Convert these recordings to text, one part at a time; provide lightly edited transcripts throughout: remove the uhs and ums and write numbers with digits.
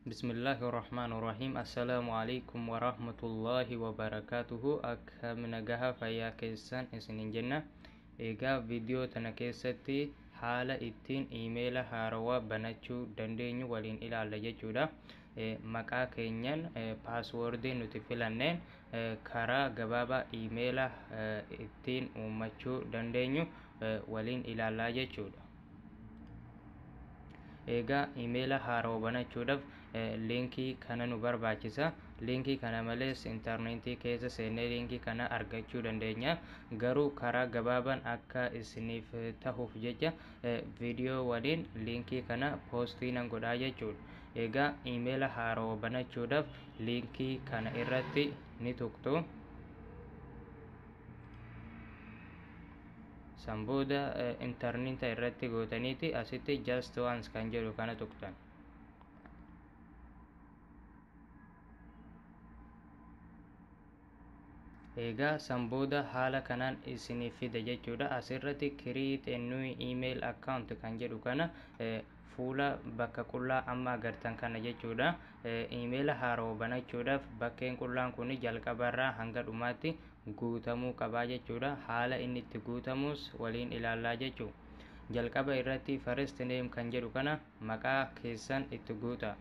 Bismillahirrahmanirrahim. Assalamualaikum warahmatullahi wabarakatuhu. Akka nagaha fayyaa keessan isinin jenna. Egaa viidiyoo tana keessatti haala ittiin iimeela haarawaa banachuu dandeenyu waliin ilaalla jechuudha. Maqaa keenyan paaswoordii nuti filanneen karaa gabaabaa iimeela ittiin uummachuu dandeenyu waliin ilaallaa jechuudha. Egaa iimeela haarawaa banachuudhaaf linkii kana nu barbaachisa. Linkii kana malees intarneetii keessa seennee linkii kana argachuu dandeenya. Garuu karaa gabaabaan akka isiniif tahuuf jecha viidiyoo waliin linkii kana poostii nan godhaa jechuudha. Egaa iimeela haarawaa banachuudhaaf linkii kana irratti ni tuqxu. Sanbooda intarneeta irratti gootaniiti asitti just once kan jedhu kana tuqtan. Egaa sanbooda haala kanaan isiniif fida jechuudha. Asirratti create a new email account kan jedhu kana fuula bakka qullaa amma agartan kana jechuudha. Iimeela haarawaa banachuudhaaf bakkeen qullaan kun jalqabarraa hanga dhumaatti guutamuu qabaa jechuudha. Haala inni itti guutamus waliin ilaallaa jechuudha. Jalqaba irratti first name kan jedhu kana maqaa keessan itti guuta.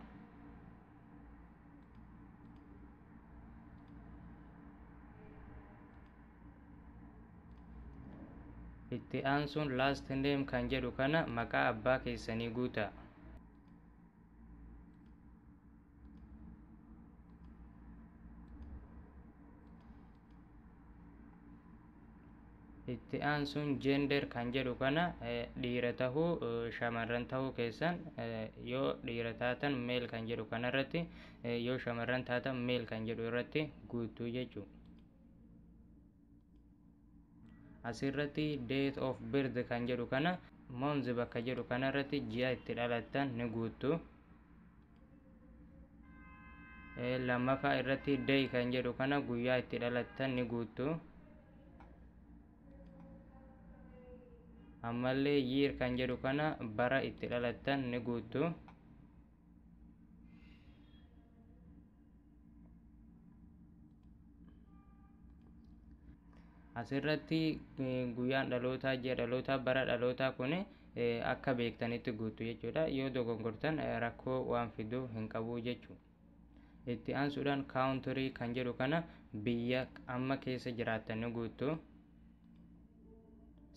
Itti aansuun last name kan jedhu kana maqaa abbaa keessanii guuta. Itti aansuun gender kan jedhu kana dhiira tahuu shamarran tahuu keessan yoo dhiira taatan male kan jedhu kana irratti yoo shamarran taatan male kan jedhu irratti guutuu jechuudha. Asirratti date of birth kan jedhu kana month bakka jedhu kana irratti ji'a itti dhalattan ni guutu. Lammaffaa irratti day kan jedhu kana guyyaa itti dhalattan ni guutu. Ammallee year kan jedhu kana bara itti dhalattan ni guutu. Asirratti guyyaan dhalootaa ji'a dhalootaa bara dhalootaa kun akka beektanitti guutu jechuudha. Yoo dogongortan rakkoo waan fiduu hin qabu jechuudha. Itti aansuudhaan country kan jedhu kana biyya amma keessa jiraattan ni guutu.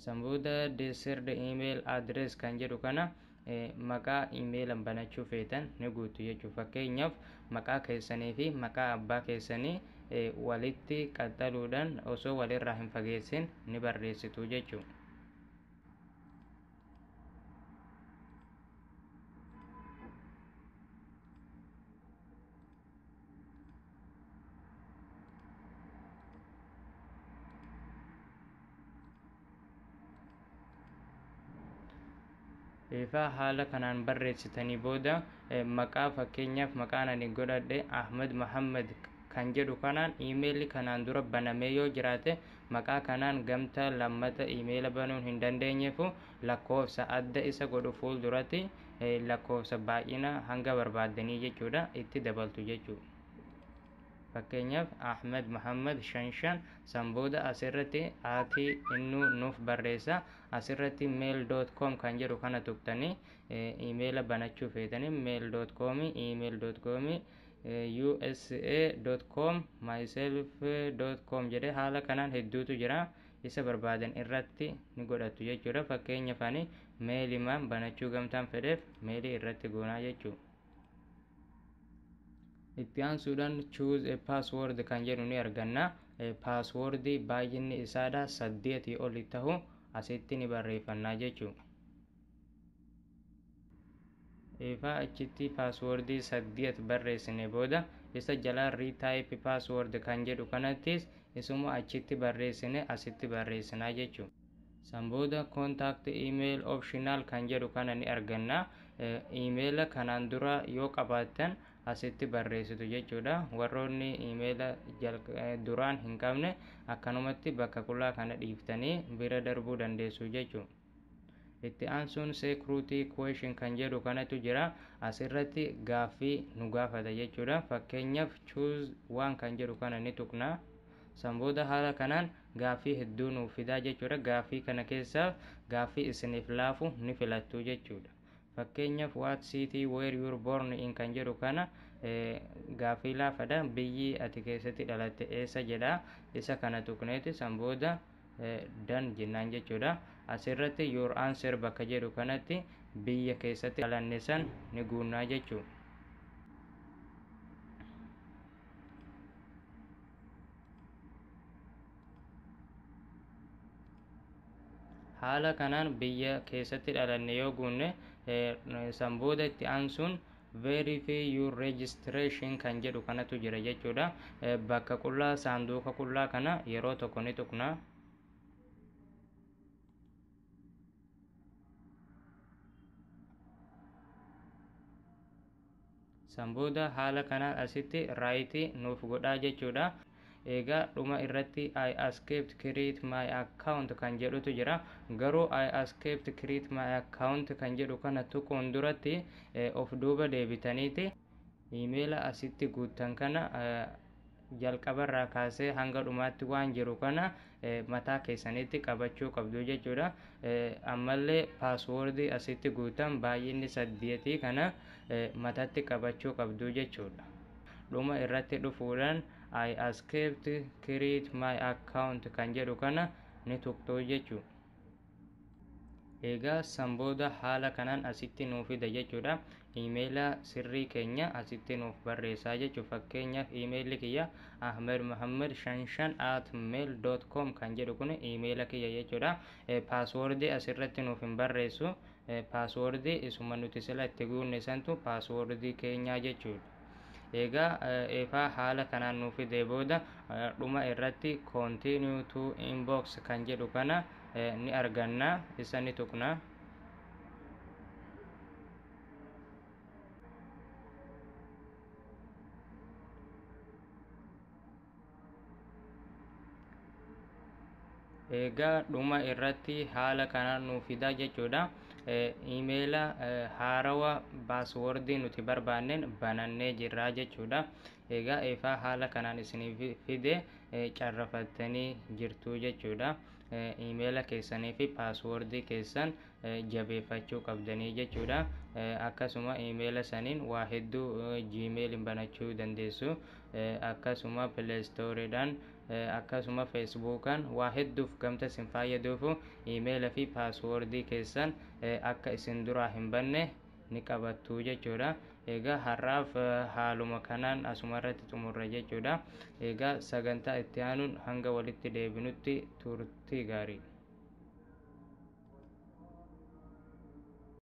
Sanbooda desired email address kan jedhu kana maqaa iimeelan banachuu feetan ni guutu jechuudha. Fakkeenyaaf maqaa keessanii fi maqaa abbaa keessanii walitti qaxxaluudhaan osoo walirraa hin fageessin ni barreessitu jechuudha. Egaa haala kanaan barreessitanii booda maqaa fakkeenyaaf maqaan ani godhadhe Ahmed Muhammad kan jedhu kanaan iimeelli kanaan dura banamee yoo jiraate maqaa kanaan gamta lammata iimeela banuun hin dandeenyeefu lakkoofsa adda isa godhu fuulduratti lakkoofsa baay'ina hanga barbaaddanii jechuudha itti dabaltu jechuudha. Fakkeenyaaf Ahmed Muhammad 55 sanbooda asirratti aatii inni nuuf barreessa. Asirratti mail.com kan jedhu kana tuqtanii iimeela banachuu feetanii mail.com email.com usa.com myself.com jedhee haala kanaan hedduutu jira. Isa barbaadan irratti ni godhatu jechuudha. Fakkeenyaaf ani meelimaan banachuu gamtaan fedheef meelii irratti goonaa jechuudha. Itti aansuudhaan choose a password kan jedhu ni arganna. Passwordii baay'inni isaadha 8 ol ta'u asitti ni barreeffannaa jechuudha. Egaa achitti passwordii 8 barreessine booda isa jalaa retype password kan jedhu kanattis isuma achitti barreessine asitti barreessinaa jechuudha. Sanbooda contact email optional kan jedhu kana ni arganna. Iimeela kanaan dura yoo qabaattan asitti barreessitu jechuudha. Warroonni iimeela duraan hin qabne akkanumatti bakka qullaa kana dhiiftanii bira darbuu dandeessu jechuudha. itti aansuun security question kan jedhu kanatu jira. Asirratti gaaffii nu gaafata jechuudha. Fakkeenyaaf choose waan kan jedhu kana ni tuqna. San booda haala kanaan gaaffii hedduu nuuf fidaa jechuudha. Gaaffii kana keessaa gaaffii isiniif laafu ni filattu jechuudha. Fakkeenyaaf what city where you were born in kan jedhu kana gaaffii laafadha. Biyyi ati keessatti dhalatte eessa jedha. Isa kana tuqneeti san booda dan jennaan jechuudha. Asirratti your answer bakka jedhu kanatti biyya keessatti dhalanne san ni guunnaa jechuudha. Haala kanaan biyya keessatti dhalanne yoo guunne san booda itti aansuun verify your registration kan jedhu kanatu jira jechuudha. Bakka qullaa saanduqa qullaa kana yeroo tokko ni tuqna. San booda haala kanaan asitti raayitii nuuf godhaa jechuudha. Egaa dhuma irratti I escaped create my account kan jedhutu jira. Garuu I escaped create my account kan jedhu kana tuquun duratti of duuba deebitaniiti iimeela asitti guuttan kana jalqabarraa kaasee hanga dhumaatti waan jiru kana mataa keessanitti qabachuu qabdu jechuudha. Ammallee paaswoordii asitti guutan baay'inni 8 kana mataatti qabachuu qabdu jechuudha. Dhuma irratti dhufuudhaan I escaped create my account kan jedhu kana ni tuqxu jechuudha. Egaa san booda haala kanaan asitti nuuf fida jechuudha. Iimeela sirrii keenya asitti nuuf barreessaa jechuudha. Fakkeenyaaf iimeelli kiyya ahmedmuhammad55@mail.com kan jedhu kun iimeela kiyya jechuudha. Paaswoordii asirratti nuuf hin barreessu. Paaswoordii isuma nuti sila itti guunne santu paaswoordii keenyaa jechuudha. Egaa eefaa haala kanaan nuuf fidee booda dhuma irratti continue to inbox kan jedhu kana ni arganna. Isa ni tuqna. Egaa dhuma irratti haala kanaan nuuf fidaa jechuudha. Iimeela haarawaa paaswoordii nuti barbaanneen banannee jirraa jechuudha. Egaa eefaa haala kanaan isiniif fide carrafattanii jirtu jechuudha. Iimeela keessanii fi paaswoordii keessan jabeeffachuu qabdanii jechuudha. Akkasuma iimeela saniin waa hedduu gmail banachuu dandeessu. Akkasuma pileestooriidhaan akkasuma feesbuukaan waa hedduuf gamta isin fayyaduufu iimeela fi paaswoordii keessan akka isin duraa hin banne ni qabattu jechuudha. Egaa har'aaf haaluma kanaan asuma irratti xumurra jechuudha. Egaa sagantaa itti aanuun hanga walitti deebinutti turtii gaarii.